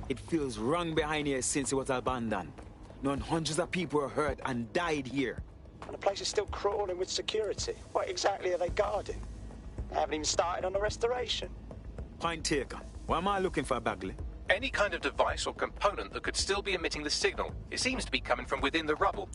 It feels wrong behind here since it was abandoned. Knowing hundreds of people were hurt and died here. And the place is still crawling with security. What exactly are they guarding? They haven't even started on the restoration. Point taken. Why am I looking for, Bagley? Any kind of device or component that could still be emitting the signal. It seems to be coming from within the rubble.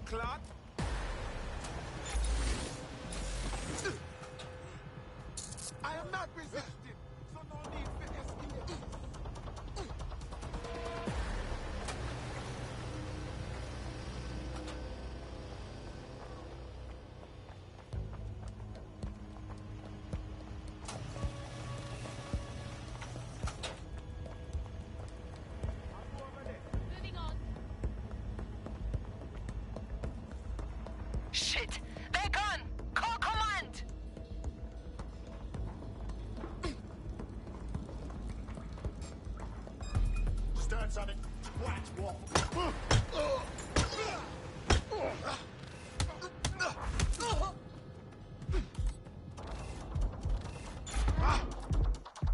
Clot. I am not resisting, so no need for escalate. Moving on. Shit! They're gone! Call command! Stern something. Watch, waffle.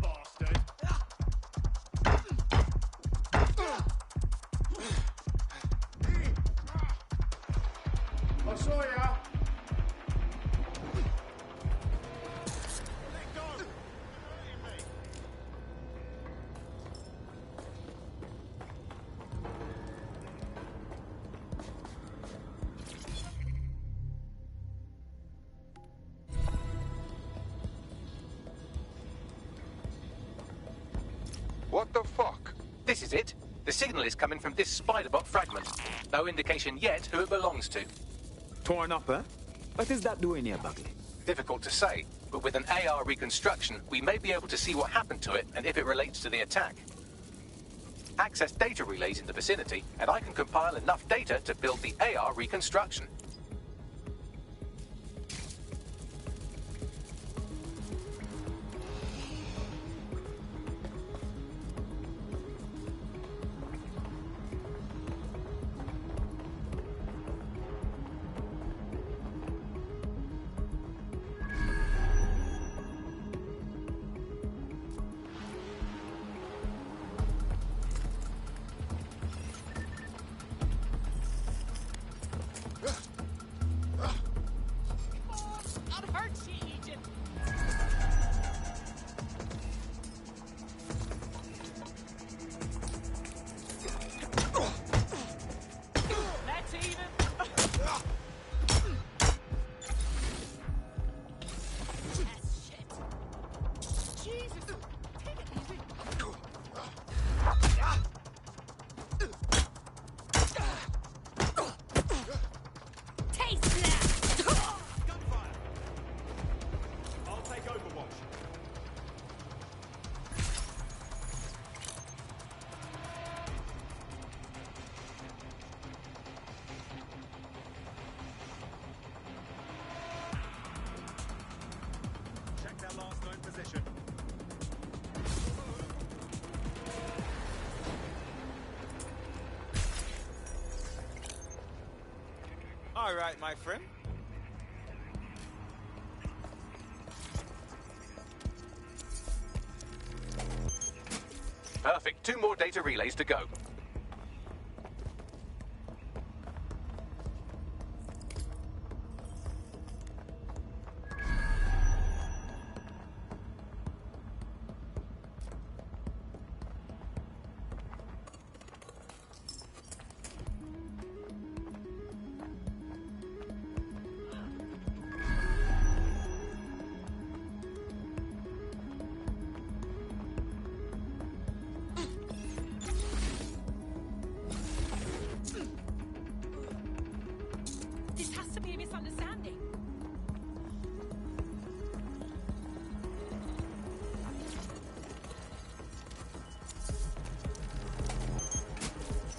Bastard. I saw ya. Let go. You're hurting me. What the fuck? This is it. The signal is coming from this spider-bot fragment. No indication yet who it belongs to. Torn up, huh? What is that doing here, Buckley? Difficult to say, but with an AR reconstruction, we may be able to see what happened to it and if it relates to the attack. Access data relays in the vicinity, and I can compile enough data to build the AR reconstruction. All right, my friend. Perfect. 2 more data relays to go.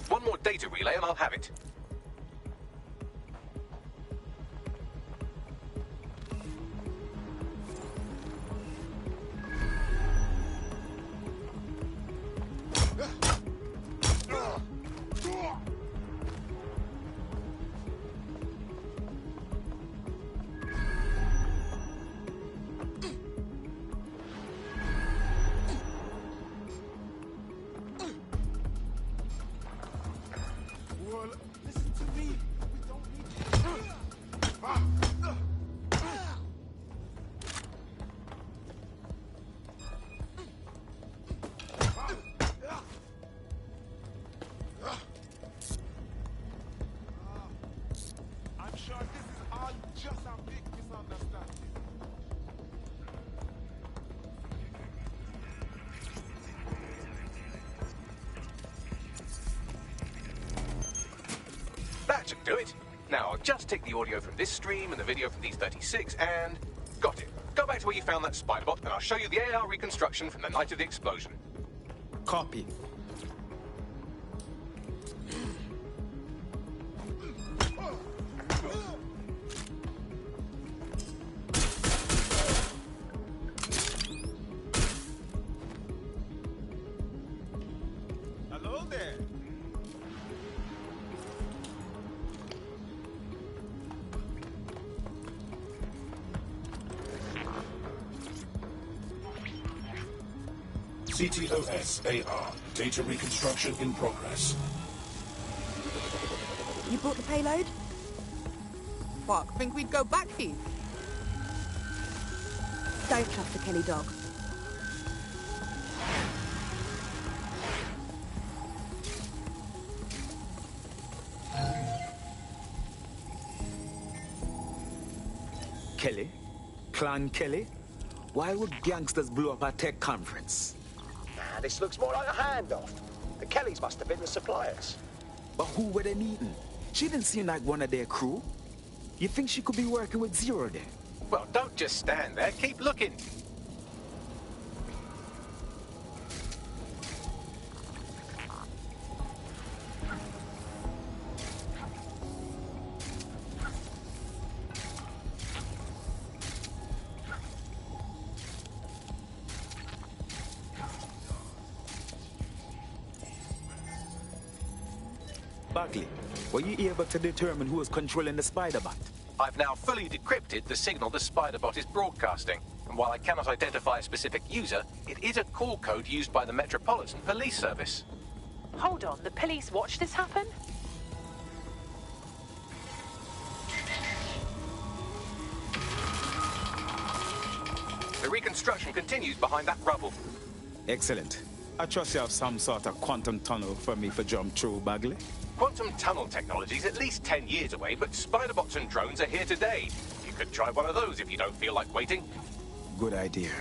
One more data relay and I'll have it. That should do it. Now, I'll just take the audio from this stream and the video from these 36 and... got it. Go back to where you found that spider bot and I'll show you the AR reconstruction from the night of the explosion. Copy. Hello there. CTOS AR. Data reconstruction in progress. You brought the payload? Fuck, think we'd go back here? Don't trust the Kelly dog. Kelly? Clan Kelly? Why would gangsters blow up a tech conference? Nah, this looks more like a handoff. The Kellys must have been the suppliers. But who were they meeting? She didn't seem like one of their crew. You think she could be working with Zero there? Well, don't just stand there. Keep looking. Bagley, were you able to determine who was controlling the Spider-Bot? I've now fully decrypted the signal the Spider-Bot is broadcasting. And while I cannot identify a specific user, it is a call code used by the Metropolitan Police Service. Hold on, the police watched this happen? The reconstruction continues behind that rubble. Excellent. I trust you have some sort of quantum tunnel for me to jump through, Bagley. Quantum tunnel technology is at least 10 years away, but Spider-Bots and drones are here today. You could try one of those if you don't feel like waiting. Good idea.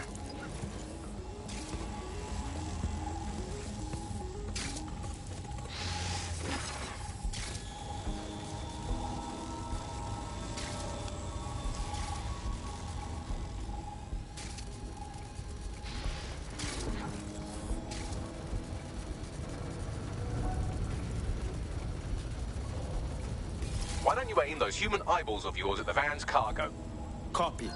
Why don't you aim those human eyeballs of yours at the van's cargo? Copy.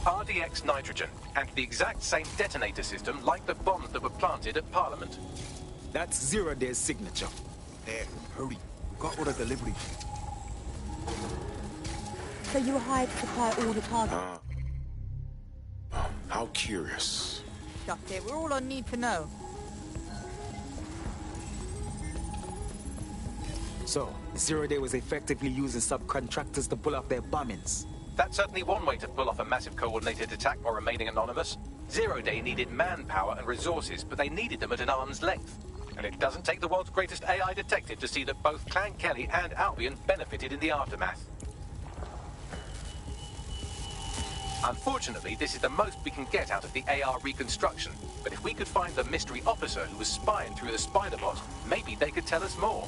RDX nitrogen, and the exact same detonator system like the bombs that were planted at Parliament. That's Zero Day's signature. There, hurry. We've got order delivery. So you were hired to supply all the targets? How curious. Shut it. We're all on need to know. So, Zero Day was effectively using subcontractors to pull off their bombings. That's certainly one way to pull off a massive coordinated attack while remaining anonymous. Zero Day needed manpower and resources, but they needed them at an arm's length. And it doesn't take the world's greatest AI detective to see that both Clan Kelly and Albion benefited in the aftermath. Unfortunately, this is the most we can get out of the AR reconstruction. But if we could find the mystery officer who was spying through the Spider-Bot, maybe they could tell us more.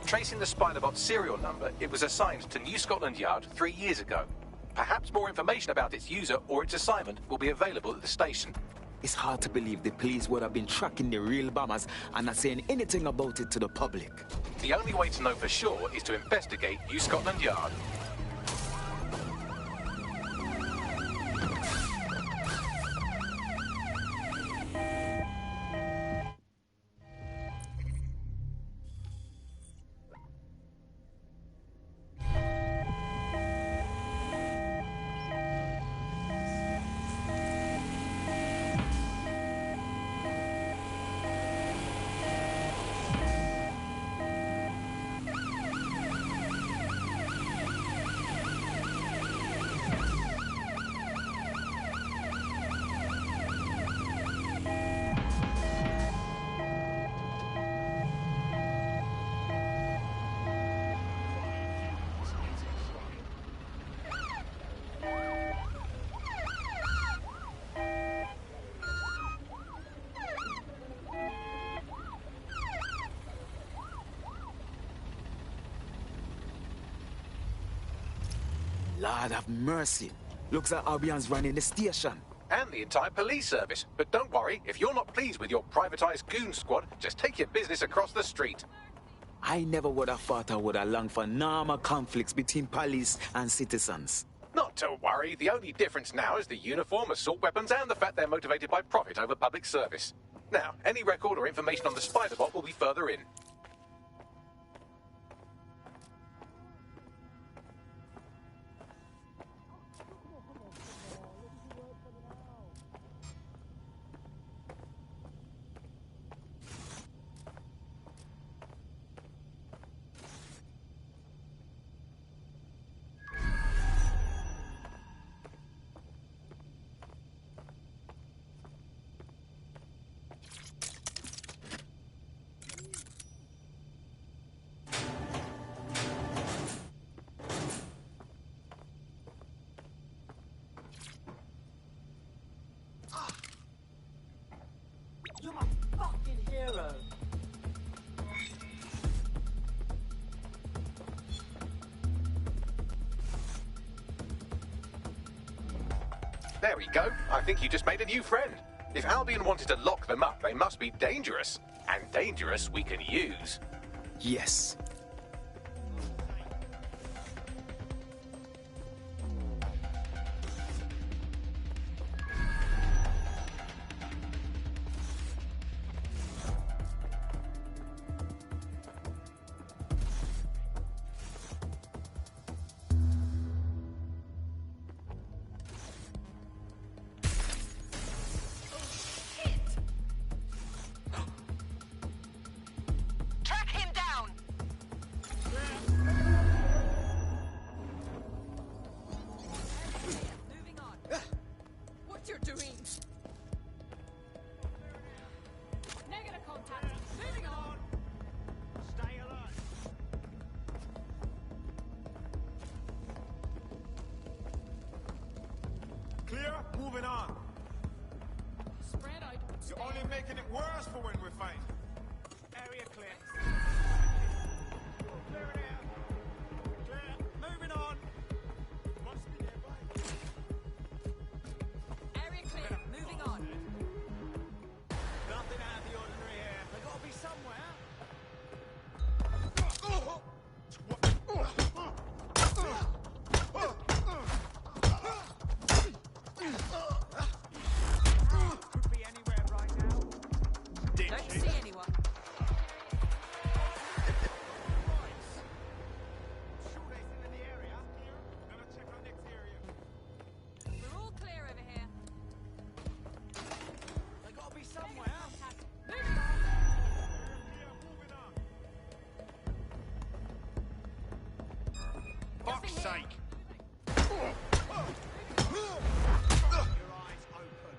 Tracing the Spider-Bot's serial number, it was assigned to New Scotland Yard 3 years ago. Perhaps more information about its user or its assignment will be available at the station. It's hard to believe the police would have been tracking the real bombers and not saying anything about it to the public. The only way to know for sure is to investigate New Scotland Yard. Lord have mercy. Looks like Albion's running the station. and the entire police service. But don't worry, if you're not pleased with your privatized goon squad, just take your business across the street. I never would have thought I would have longed for normal conflicts between police and citizens. Not to worry, the only difference now is the uniform, assault weapons, and the fact they're motivated by profit over public service. Now, any record or information on the spider bot will be further in. You're my fucking hero. There we go. I think you just made a new friend. If Albion wanted to lock them up, they must be dangerous. And dangerous we can use. Yes. Clear? Moving on. Spread out. You're only making it worse for when we're fighting. Area clear. Clear it out. Clear. Moving on. Must be nearby. Area clear. Moving on. Nothing out of the ordinary here. They gotta be somewhere. Could be anywhere right now. Don't see anyone. Shoelace in the area. Clear. Gonna check our next area. We're all clear over here. They gotta be somewhere. Moving on. Clear. Moving on. Fuck's Fuck's sake. sake. Your eyes open.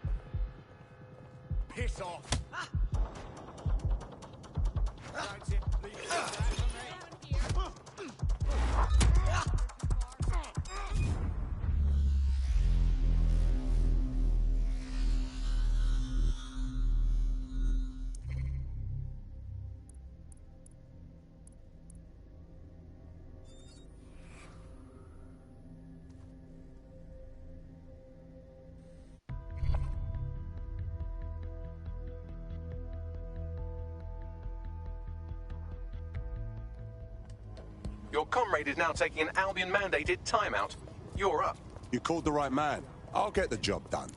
Piss off. That's it. Leave it at that for me. Your comrade is now taking an Albion-mandated timeout. You're up. You called the right man. I'll get the job done.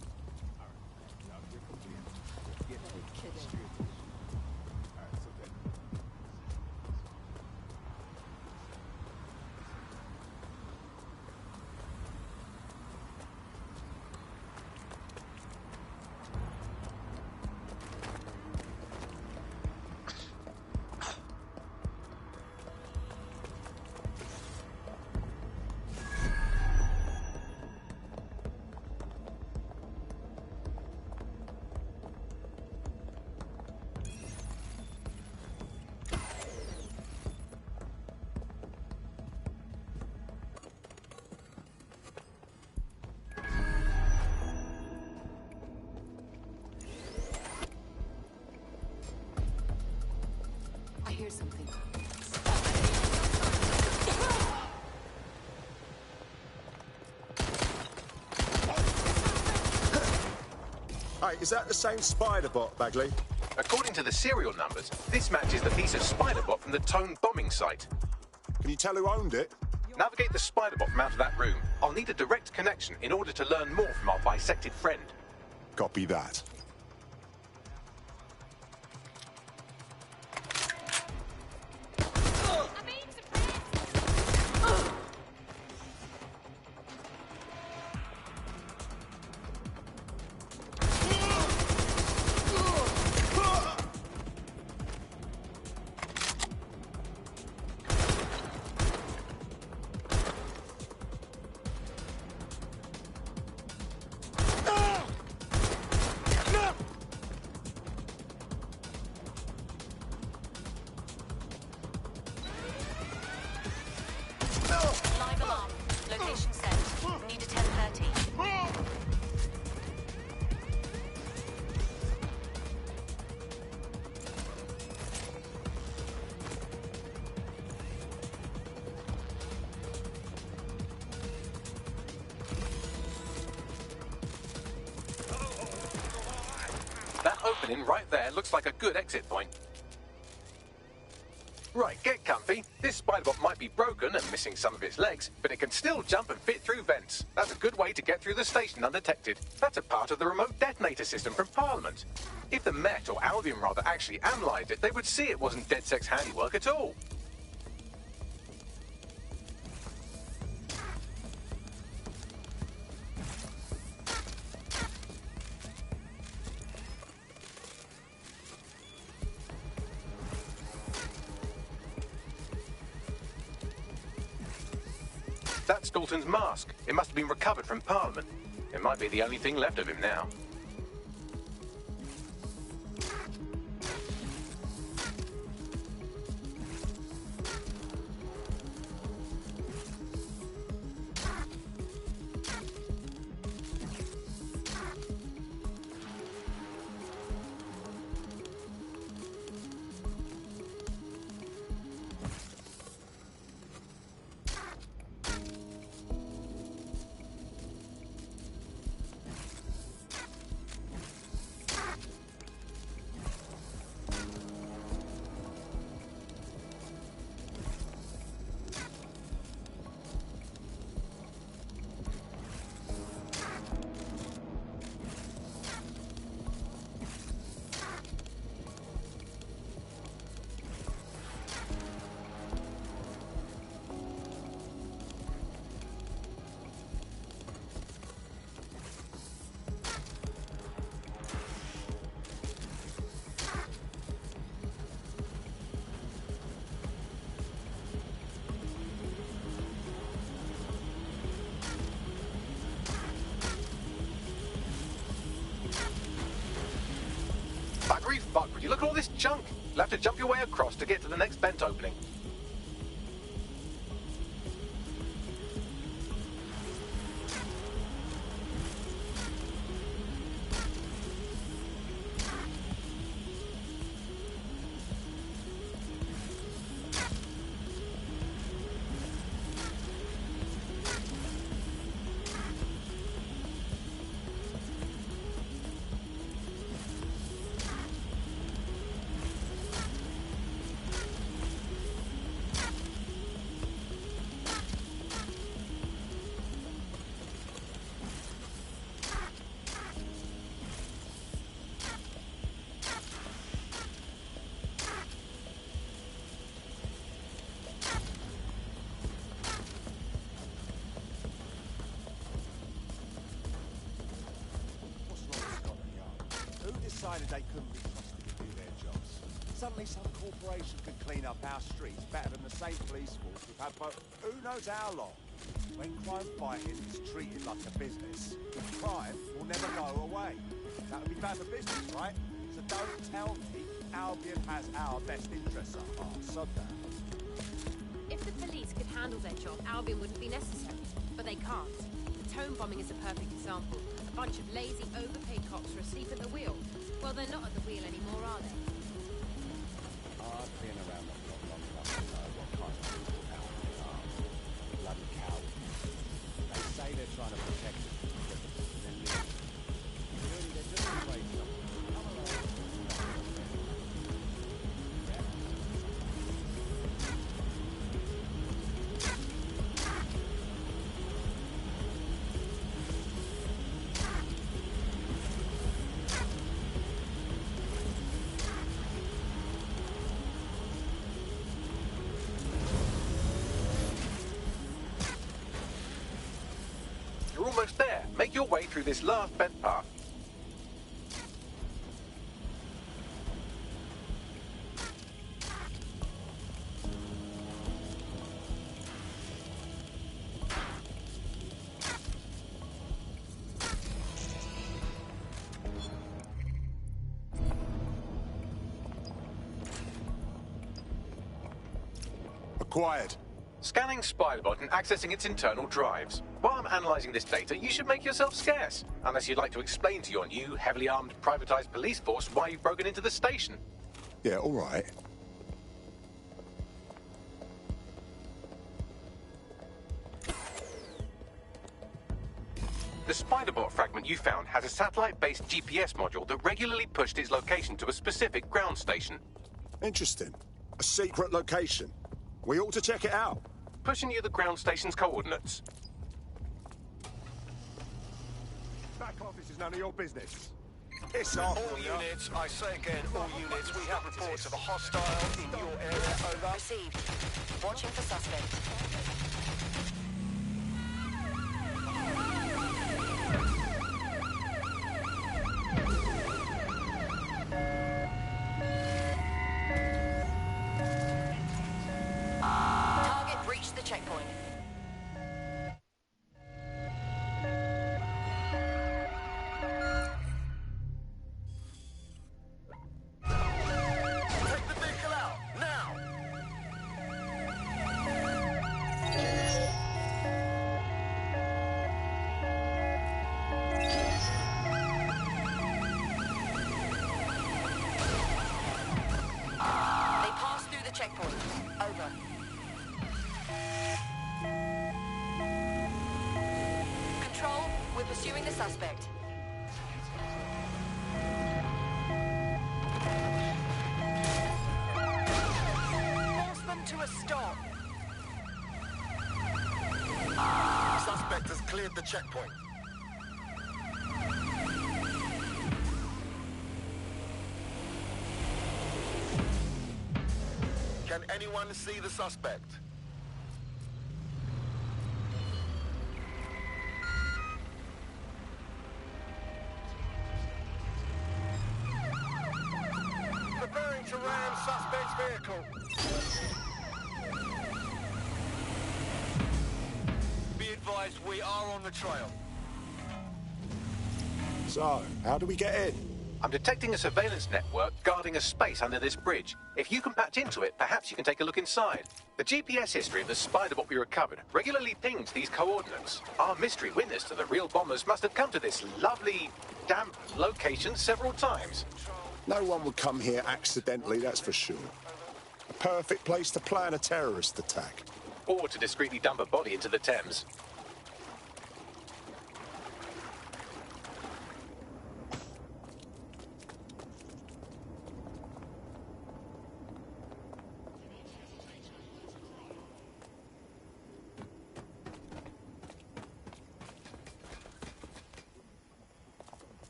I hear something. Hey, is that the same spider bot, Bagley? According to the serial numbers, this matches the piece of spider bot from the Tone bombing site. Can you tell who owned it? Navigate the spider bot from out of that room. I'll need a direct connection in order to learn more from our bisected friend. Copy that. Live alarm. Location set. Need a 10:30. That opening right there looks like a good exit point. Right, get comfy. This spider bot might be broken and missing some of its legs, but it can still jump and fit through vents. That's a good way to get through the station undetected. That's a part of the remote detonator system from Parliament. If the Met, or Albion rather, actually analysed it, they would see it wasn't DedSec's handiwork at all. That's Dalton's mask. It must have been recovered from Parliament. It might be the only thing left of him now. Buggery fuck, would you look at all this junk? You'll have to jump your way across to get to the next vent opening. Decided they couldn't be trusted to do their jobs. Suddenly some corporation could clean up our streets better than the same police force we've had for who knows how long. When crime fighting is treated like a business, crime will never go away. That would be bad for business, right? So don't tell me Albion has our best interests at heart. Sod that. If the police could handle their job, Albion wouldn't be necessary. But they can't. The Tone bombing is a perfect example. A bunch of lazy, overpaid cops are asleep at the wheel. Well, they're not at the wheel anymore, are they? I've been around the block long enough to know what kind of people Albion are. Bloody cowards. They say they're trying to protect us, but then really, they're just afraid almost there. Make your way through this last bent path. Acquired. Scanning Spiderbot and accessing its internal drives. While I'm analysing this data, you should make yourself scarce. Unless you'd like to explain to your new, heavily armed, privatised police force why you've broken into the station. Yeah, all right. The Spiderbot fragment you found has a satellite-based GPS module that regularly pushed its location to a specific ground station. Interesting. A secret location. We ought to check it out. Pushing you the ground station's coordinates. Back office is none of your business. It's off. All units, I say again, all units, we have reports of a hostile in your area, over. Received. Watching for suspect. Target breached the checkpoint. Take the vehicle out, now! They passed through the checkpoint. Over. Control, we're pursuing the suspect. Force them to a stop. Suspect has cleared the checkpoint. Can anyone see the suspect? Preparing to ram suspect's vehicle. Be advised, we are on the trail. So, how do we get in? I'm detecting a surveillance network guarding a space under this bridge. If you can patch into it, perhaps you can take a look inside. The GPS history of the Spiderbot we recovered regularly pings these coordinates. Our mystery witness to the real bombers must have come to this lovely, damp location several times. No one would come here accidentally, that's for sure. A perfect place to plan a terrorist attack. Or to discreetly dump a body into the Thames.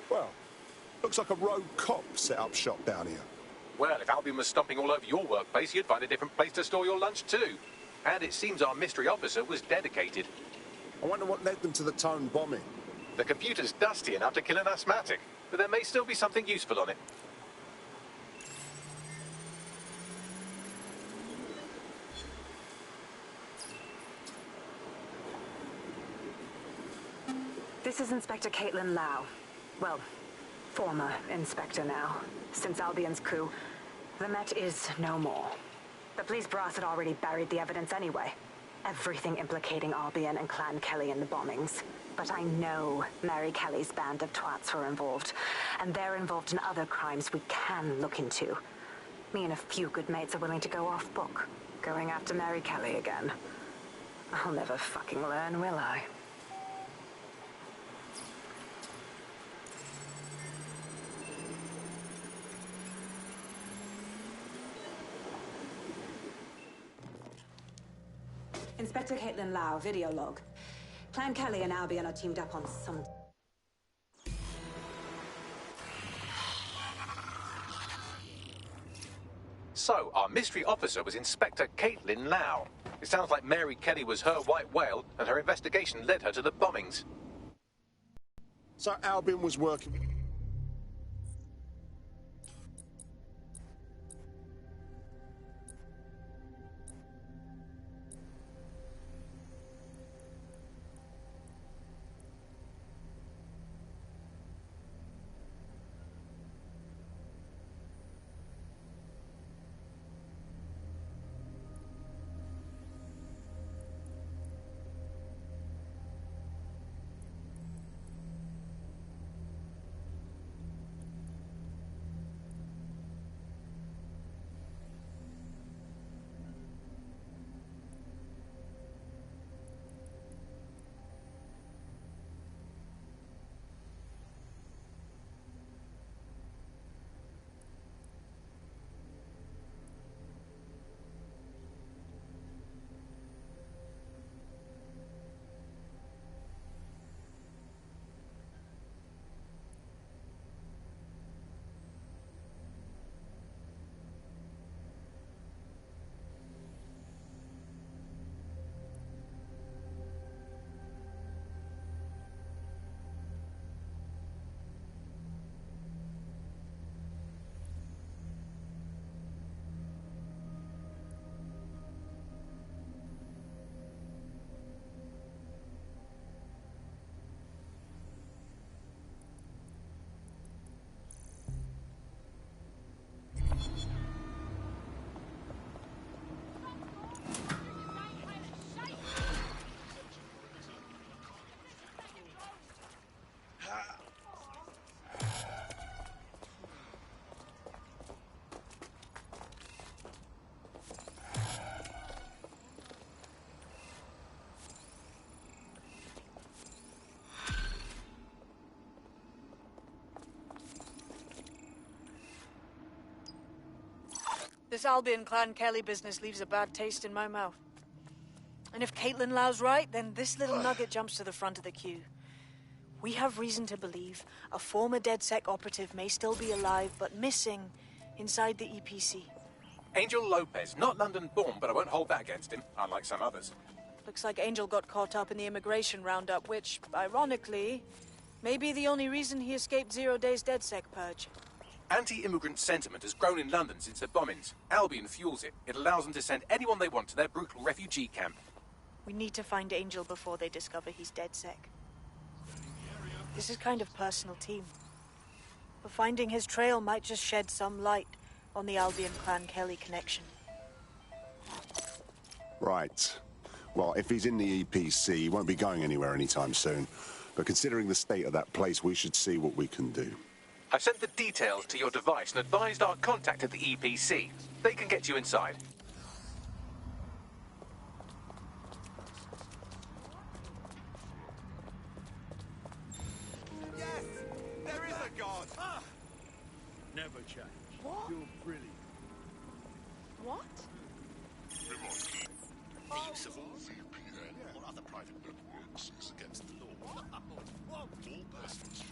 Well, looks like a rogue cop set up shop down here. Well, if Albion was stomping all over your workplace, you'd find a different place to store your lunch too. And it seems our mystery officer was dedicated. I wonder what led them to the Tone bombing. The computer's dusty enough to kill an asthmatic, but there may still be something useful on it. This is Inspector Caitlin Lau. Well, former inspector now. Since Albion's coup, the Met is no more. The police brass had already buried the evidence anyway. Everything implicating Albion and Clan Kelly in the bombings. But I know Mary Kelly's band of twats were involved, and they're involved in other crimes we can look into. Me and a few good mates are willing to go off book, going after Mary Kelly again. I'll never fucking learn, will I? Inspector Caitlin Lau, video log. Clan Kelly and Albion are teamed up on some... So, our mystery officer was Inspector Caitlin Lau. It sounds like Mary Kelly was her white whale, and her investigation led her to the bombings. So Albion was working... This Albion Clan Kelly business leaves a bad taste in my mouth. And if Caitlin Lau's right, then this little nugget jumps to the front of the queue. We have reason to believe a former DedSec operative may still be alive, but missing inside the EPC. Angel Lopez, not London-born, but I won't hold that against him, unlike some others. Looks like Angel got caught up in the immigration roundup, which, ironically, may be the only reason he escaped 0 days DedSec purge. Anti-immigrant sentiment has grown in London since the bombings. Albion fuels it. It allows them to send anyone they want to their brutal refugee camp. We need to find Angel before they discover he's DedSec. This is kind of personal, team. But finding his trail might just shed some light on the Albion Clan Kelly connection. Right. Well, if he's in the EPC, he won't be going anywhere anytime soon. But considering the state of that place, we should see what we can do. I've sent the details to your device and advised our contact at the EPC. They can get you inside. Yes! There is a God! Ah. Never change. What? You're brilliant. What? The use of all VPN or other private networks is against the law. All persons should...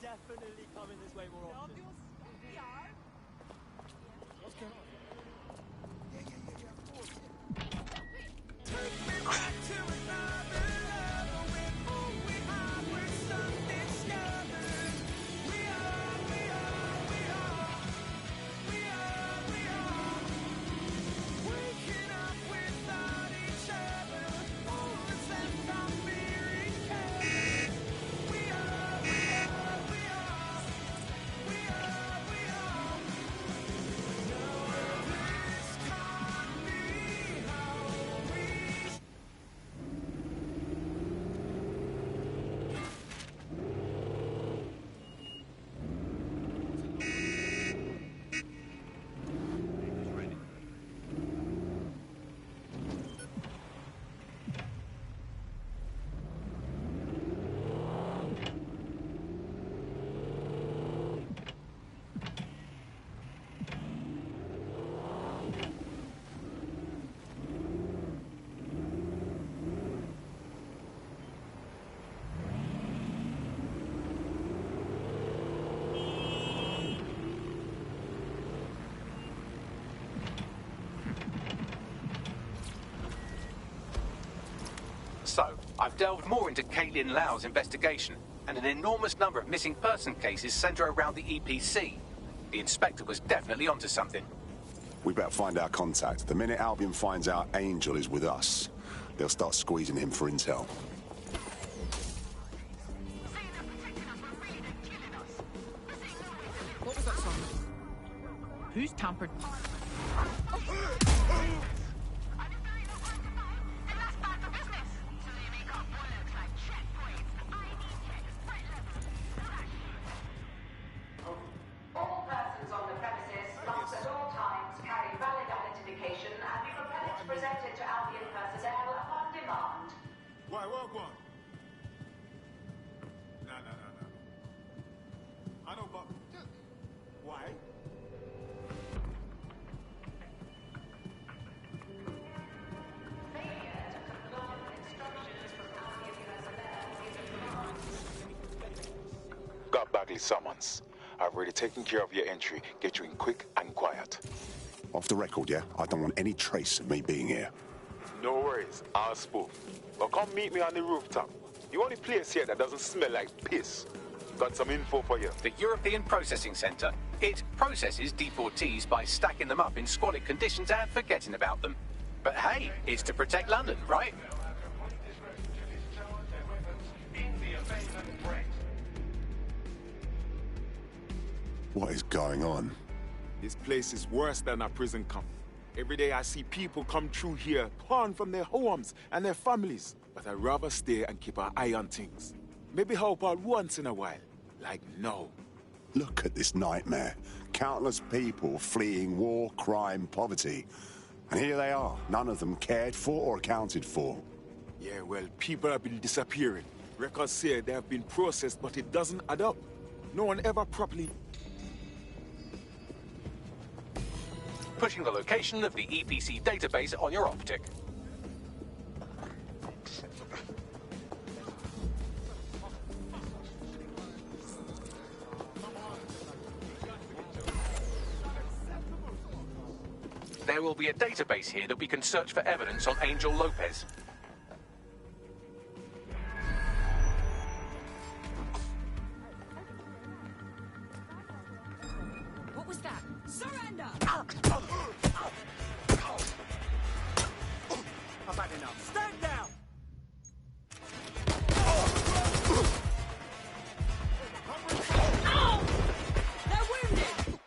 Definitely coming this way more often. What's going on? Yeah, of course. Take me back to another level when all we have was something discovered. We are waking up with I've delved more into Caitlin Lau's investigation, and an enormous number of missing person cases center around the EPC. The inspector was definitely onto something. We better find our contact. The minute Albion finds out Angel is with us, they'll start squeezing him for intel. What was that song? Who's tampered? All persons on the premises must at all times carry valid identification and be prepared to present it to Albion personnel upon demand. Why, what? No. I know, but... Why? Got Bagley summons. I've already taken care of your entry. Get you in quick and quiet. Off the record, yeah? I don't want any trace of me being here. No worries, I'll spook. Well, come meet me on the rooftop. The only place here that doesn't smell like piss. Got some info for you. The European Processing Centre. It processes deportees by stacking them up in squalid conditions and forgetting about them. But hey, it's to protect London, right? What is going on? This place is worse than a prison camp. Every day I see people come through here, torn from their homes and their families. But I'd rather stay and keep an eye on things. Maybe help out once in a while. Like now. Look at this nightmare. Countless people fleeing war, crime, poverty. And here they are, none of them cared for or accounted for. Yeah, well, people have been disappearing. Records say they have been processed, but it doesn't add up. No one ever properly... Pushing the location of the EPC database on your optic. There will be a database here that we can search for evidence on Angel Lopez. What was that? Surrender! I've had enough. Stand down! Ow! They're wounded!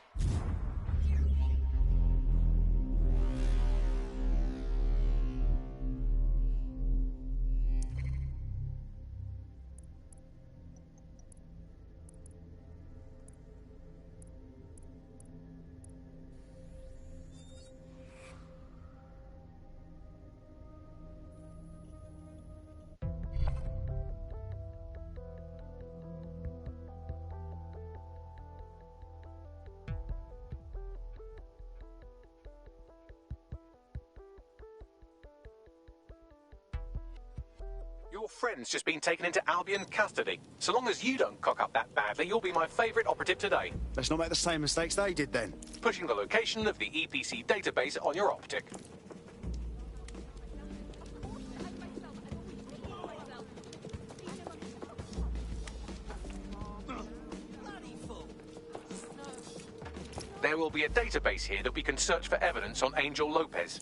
Your friend's just been taken into Albion custody. So long as you don't cock up that badly, you'll be my favourite operative today. Let's not make the same mistakes they did then. Pushing the location of the EPC database on your optic. There will be a database here that we can search for evidence on Angel Lopez.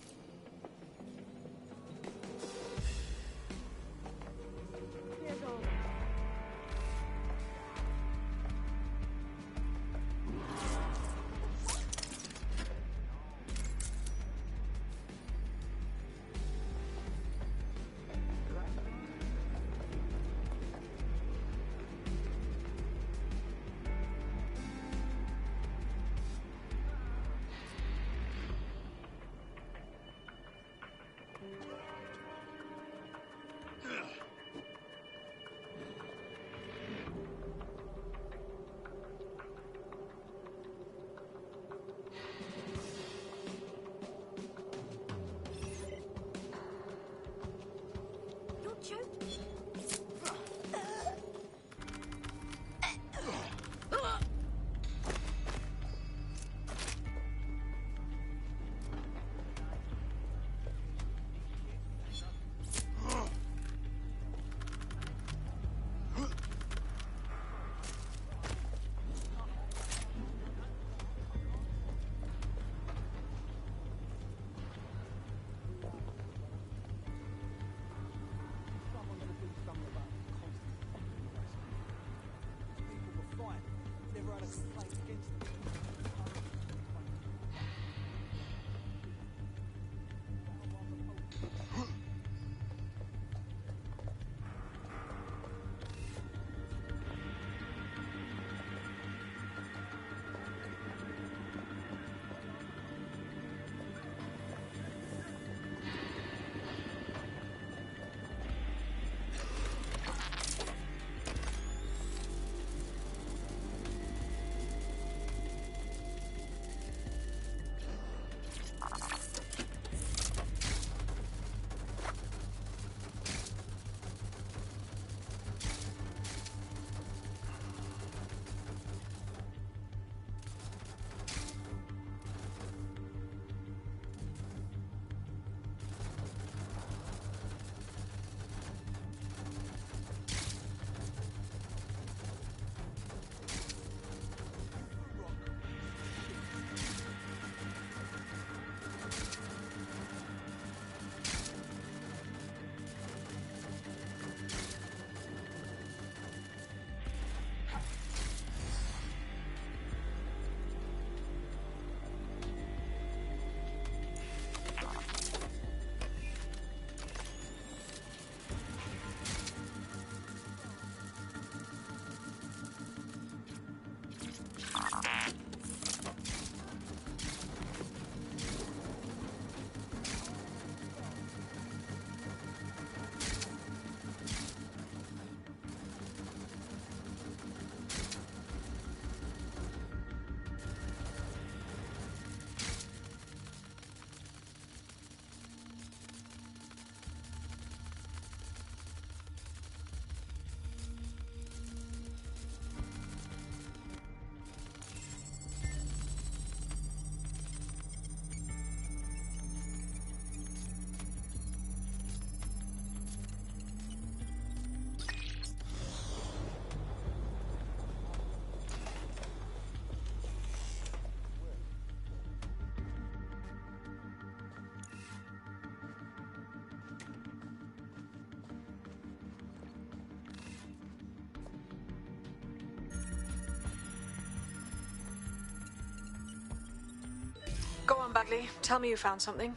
exactly? Tell me you found something.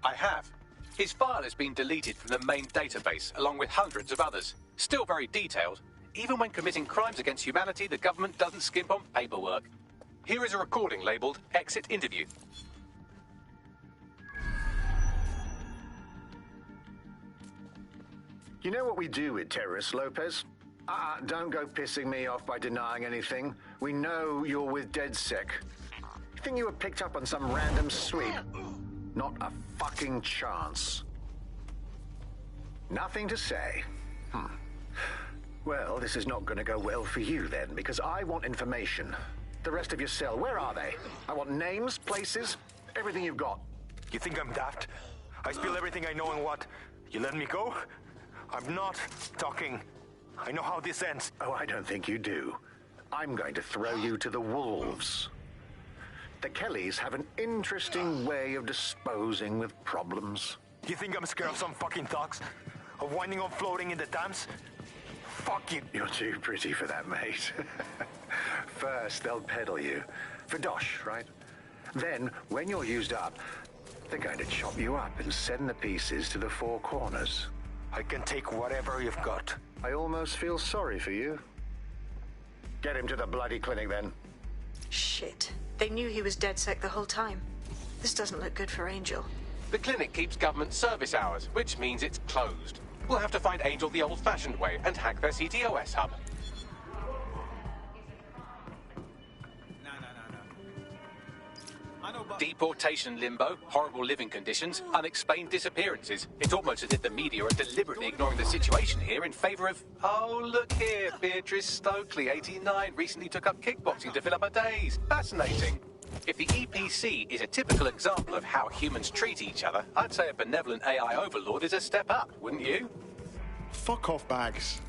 I have. His file has been deleted from the main database, along with hundreds of others. Still very detailed. Even when committing crimes against humanity, the government doesn't skimp on paperwork. Here is a recording labelled Exit Interview. You know what we do with terrorists, Lopez? Don't go pissing me off by denying anything. We know you're with DedSec. You think you were picked up on some random sweep? Not a fucking chance. Nothing to say. Well, this is not going to go well for you then, because I want information. The rest of your cell, where are they? I want names, places, everything you've got. You think I'm daft? I spill everything I know and what? You let me go? I'm not talking. I know how this ends. Oh, I don't think you do. I'm going to throw you to the wolves. The Kellys have an interesting way of disposing with problems. You think I'm scared of some fucking thugs? Of winding up floating in the Thames? Fuck you. You're too pretty for that, mate. First, they'll peddle you. For dosh, right? Then, when you're used up, they're going to chop you up and send the pieces to the four corners. I can take whatever you've got. I almost feel sorry for you. Get him to the bloody clinic, then. Shit. They knew he was DedSec the whole time. This doesn't look good for Angel. The clinic keeps government service hours, which means it's closed. We'll have to find Angel the old-fashioned way and hack their CTOS hub. Deportation limbo, horrible living conditions, unexplained disappearances. It's almost as if the media are deliberately ignoring the situation here in favour of... Oh, look here, Beatrice Stokely, 89, recently took up kickboxing to fill up her days. Fascinating. If the EPC is a typical example of how humans treat each other, I'd say a benevolent AI overlord is a step up, wouldn't you? Fuck off, Bags.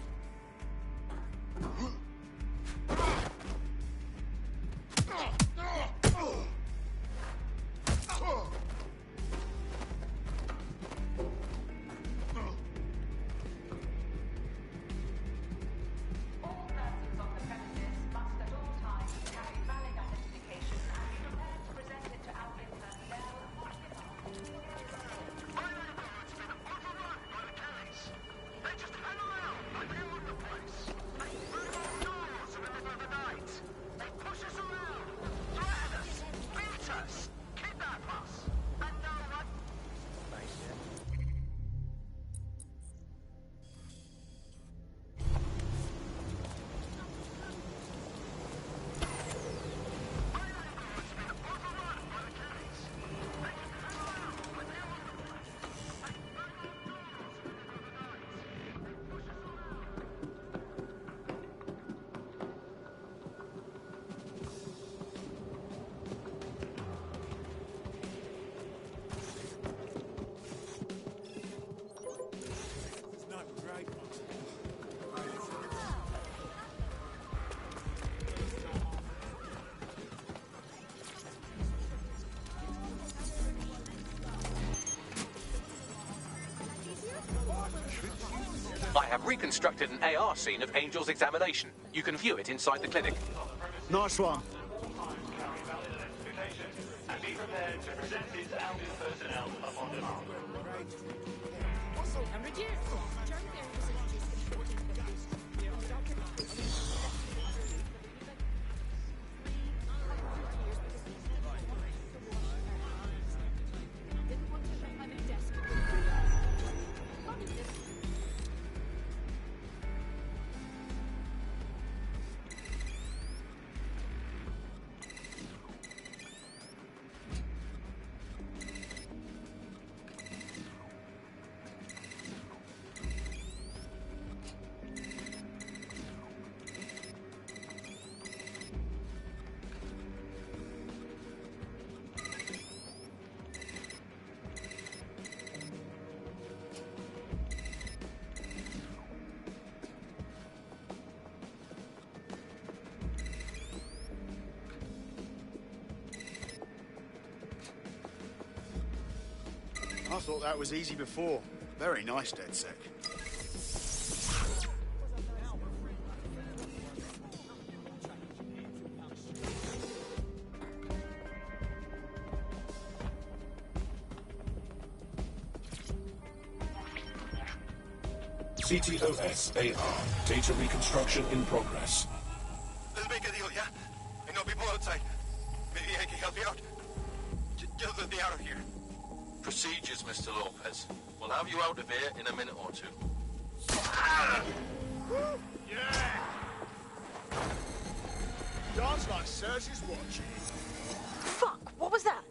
I have reconstructed an AR scene of Angel's examination. You can view it inside the clinic. Nice one. And be prepared to present it to Albion personnel upon demand. 100 years. I thought that was easy before. Very nice, DedSec. CTOS-AR. Data reconstruction in progress. Let's make a deal, yeah? I know people outside. Maybe I can help you out. Just let me out of here. Procedures, Mr. Lopez. We'll have you out of here in a minute or two. Yeah! Dance like Serge's watching. Fuck, what was that?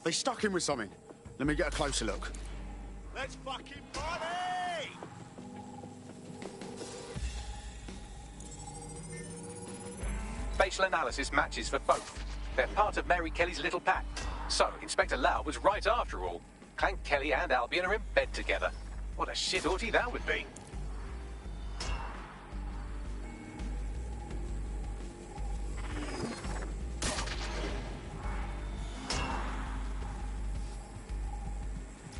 They stuck him with something. Let me get a closer look. Let's fucking party! Facial analysis matches for both. They're part of Mary Kelly's little pack. So, Inspector Lau was right after all. Clank Kelly and Albion are in bed together. What a shit orgy that would be.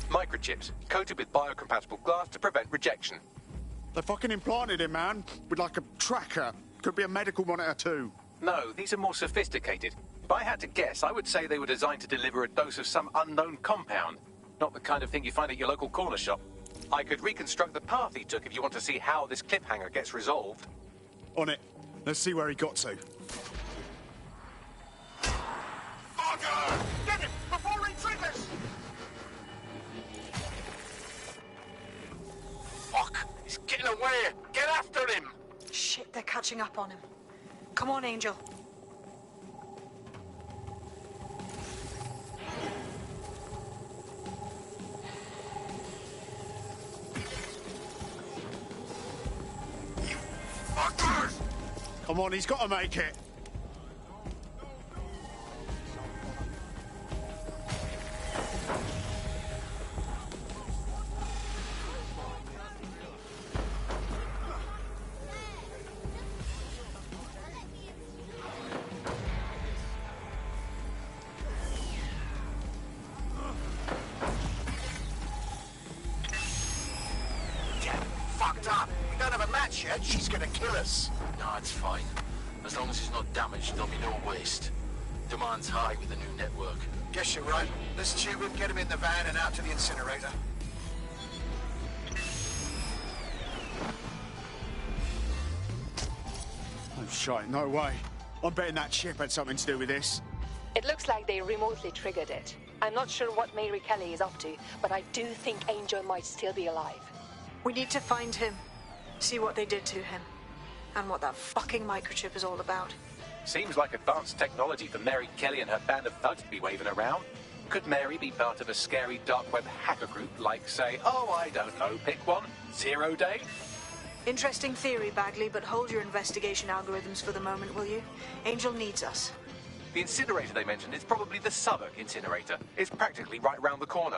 Microchips, coated with biocompatible glass to prevent rejection. They fucking implanted him, man. With like a tracker. Could be a medical monitor too. No, these are more sophisticated. If I had to guess, I would say they were designed to deliver a dose of some unknown compound. Not the kind of thing you find at your local corner shop. I could reconstruct the path he took if you want to see how this cliffhanger gets resolved. On it. Let's see where he got to. Fucker! Get him before he triggers! Fuck! He's getting away! Get after him! Shit, they're catching up on him. Come on, Angel. Fuckers! Come on, he's got to make it. Yet, she's gonna kill us. No, it's fine. As long as he's not damaged, there'll be no waste. Demand's high with the new network. Guess you're right. Let's tube him, get him in the van and out to the incinerator. Oh, shite, no way. I'm betting that chip had something to do with this. It looks like they remotely triggered it. I'm not sure what Mary Kelly is up to, but I do think Angel might still be alive. We need to find him. See what they did to him. And what that fucking microchip is all about. Seems like advanced technology for Mary Kelly and her band of thugs to be waving around. Could Mary be part of a scary dark web hacker group like, say, oh, I don't know, pick one, 0 Day? Interesting theory, Bagley, but hold your investigation algorithms for the moment, will you? Angel needs us. The incinerator they mentioned is probably the Southwark incinerator. It's practically right round the corner.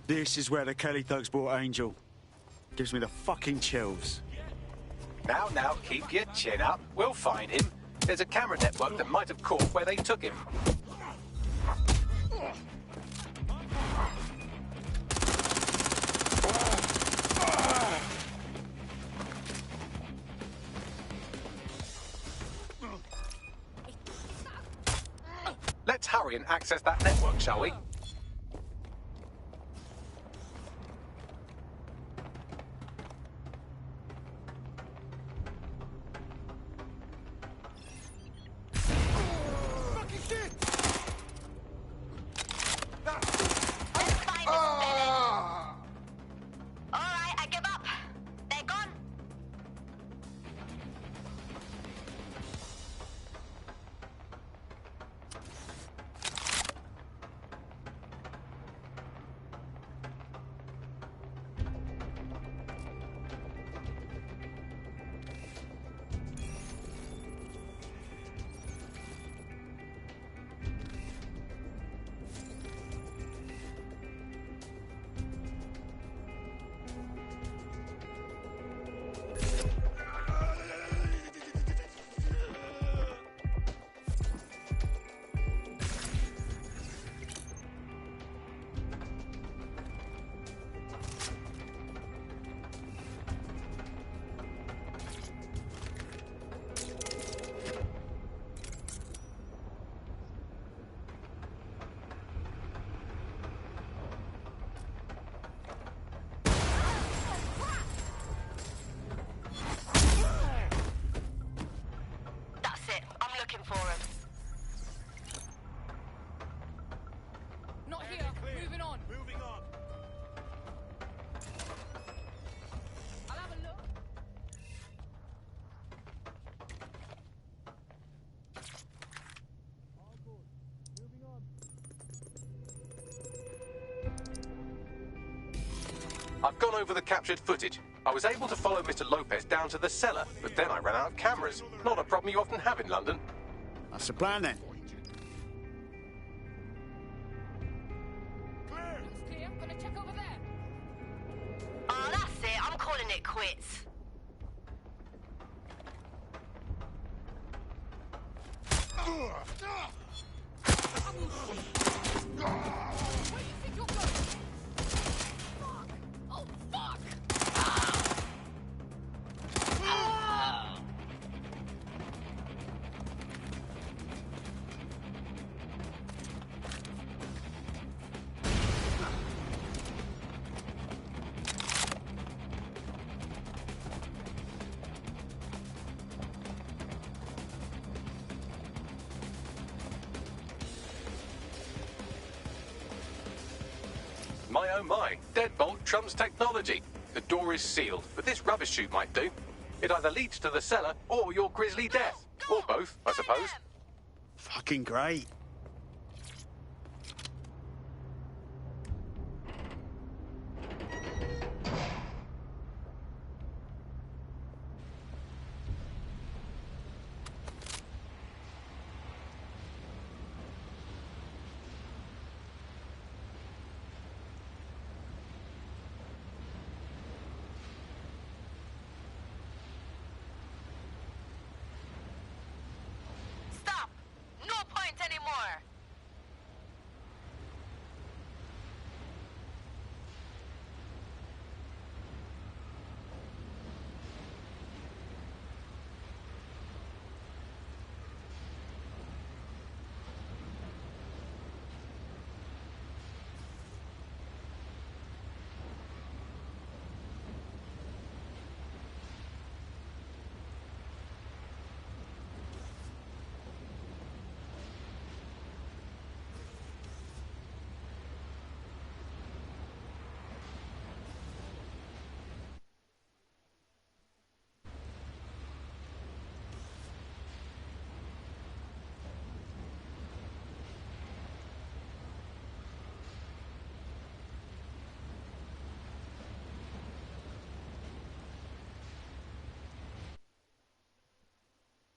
This is where the Kelly thugs brought Angel. Gives me the fucking chills. Now, keep your chin up. We'll find him. There's a camera network that might have caught where they took him. Let's hurry and access that network, shall we? Not here. Moving on. Moving on. I'll have a look. I've gone over the captured footage. I was able to follow Mr. Lopez down to the cellar, but then I ran out of cameras. Not a problem you often have in London. That's the plan then. Looks clear. Gonna check over there. Oh, that's it. I'm calling it quits. Where do you think you're going? Fuck! Oh, fuck! My oh my, deadbolt trumps technology. The door is sealed, but this rubbish chute might do. It either leads to the cellar or your grisly death. Or both, I suppose. Fucking great.